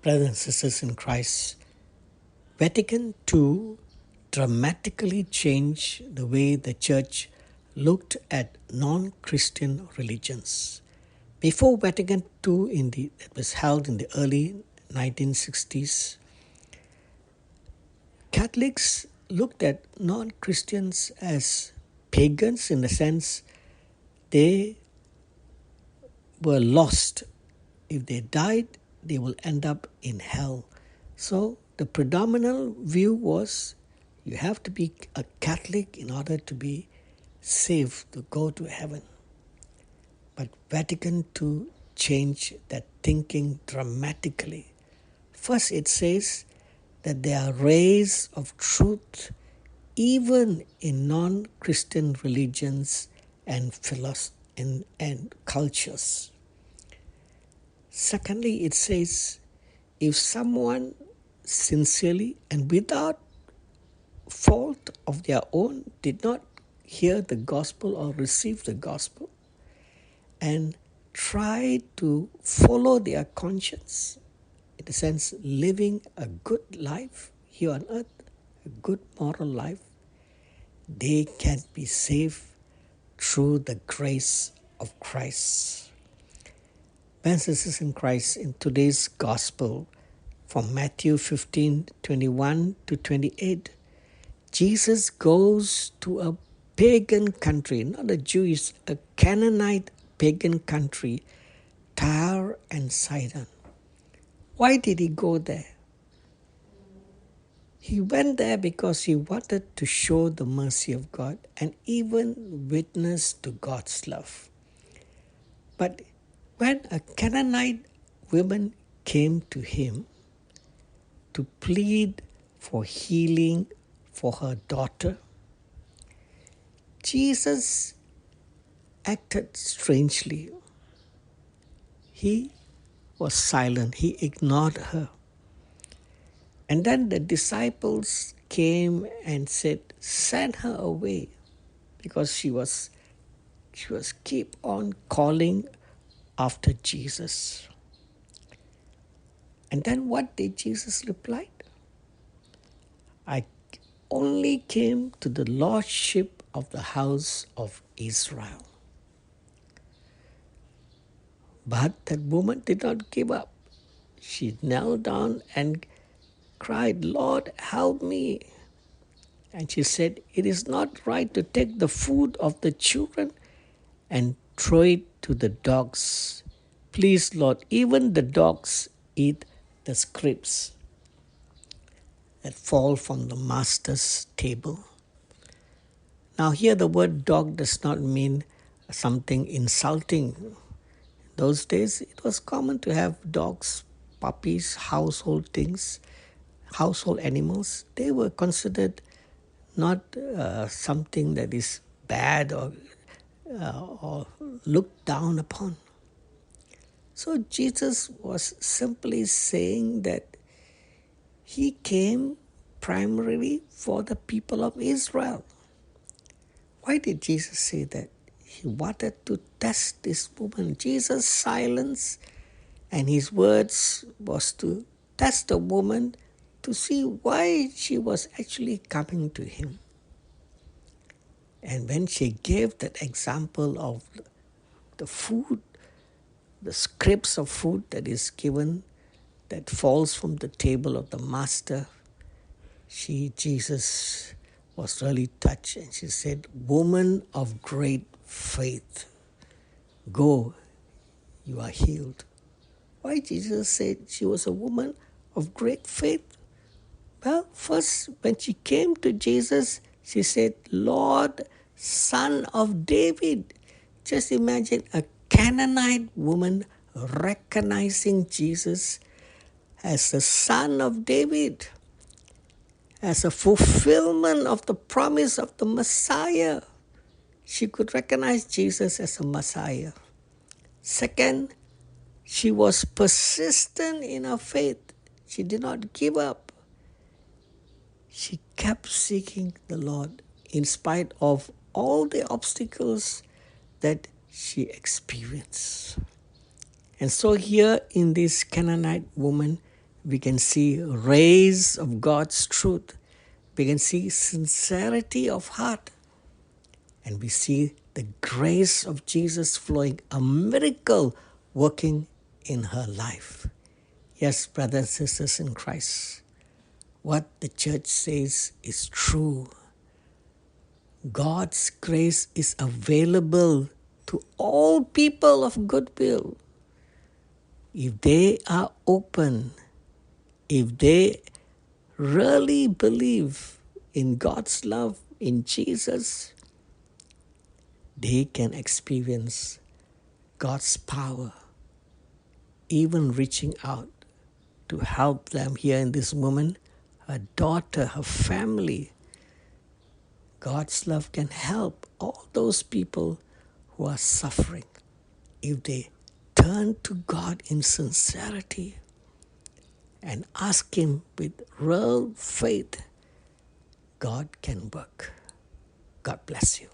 Brothers and sisters in Christ, Vatican II dramatically changed the way the Church looked at non-Christian religions. Before Vatican II, that was held in the early 1960s, Catholics looked at non-Christians as pagans in the sense they were lost. If they died, they will end up in hell. So the predominant view was you have to be a Catholic in order to be saved, to go to heaven. But Vatican II changed that thinking dramatically. First, it says that there are rays of truth even in non-Christian religions and cultures. Secondly, it says if someone sincerely and without fault of their own did not hear the gospel or receive the gospel and try to follow their conscience, in the sense living a good life here on earth, a good moral life, they can be saved through the grace of Christ. Brothers and sisters in Christ, in today's gospel from Matthew 15:21 to 28, Jesus goes to a pagan country, not a Jewish, a Canaanite pagan country, Tyre and Sidon. Why did he go there? He went there because he wanted to show the mercy of God and even witness to God's love. But when a Canaanite woman came to him to plead for healing for her daughter, Jesus acted strangely. He was silent. He ignored her. And then the disciples came and said, send her away, because she was keep on calling after Jesus. And then what did Jesus reply? I only came to the lordship of the house of Israel. But that woman did not give up. She knelt down and cried, Lord, help me. And she said, it is not right to take the food of the children and throw it to the dogs. Please, Lord, even the dogs eat the scraps that fall from the master's table. Now here the word dog does not mean something insulting. In those days it was common to have dogs, puppies, household things, household animals. They were considered not something that is bad or looked down upon. So Jesus was simply saying that he came primarily for the people of Israel. Why did Jesus say that? He wanted to test this woman. Jesus' silence and his words was to test the woman to see why she was actually coming to him. And when she gave that example of the food, the scraps of food that is given, that falls from the table of the master, Jesus was really touched, and she said, woman of great faith, go, you are healed. Why Jesus said she was a woman of great faith? Well, first, when she came to Jesus, she said, Lord, Son of David. Just imagine a Canaanite woman recognizing Jesus as the Son of David, as a fulfillment of the promise of the Messiah. She could recognize Jesus as a Messiah. Second, she was persistent in her faith. She did not give up. She kept seeking the Lord in spite of all the obstacles that she experienced. And so here in this Canaanite woman, we can see rays of God's truth. We can see sincerity of heart. And we see the grace of Jesus flowing, a miracle working in her life. Yes, brothers and sisters in Christ, what the church says is true. God's grace is available to all people of goodwill. If they are open, if they really believe in God's love, in Jesus, they can experience God's power, even reaching out to help them. Here in this woman, her daughter, her family. God's love can help all those people who are suffering. If they turn to God in sincerity and ask Him with real faith, God can work. God bless you.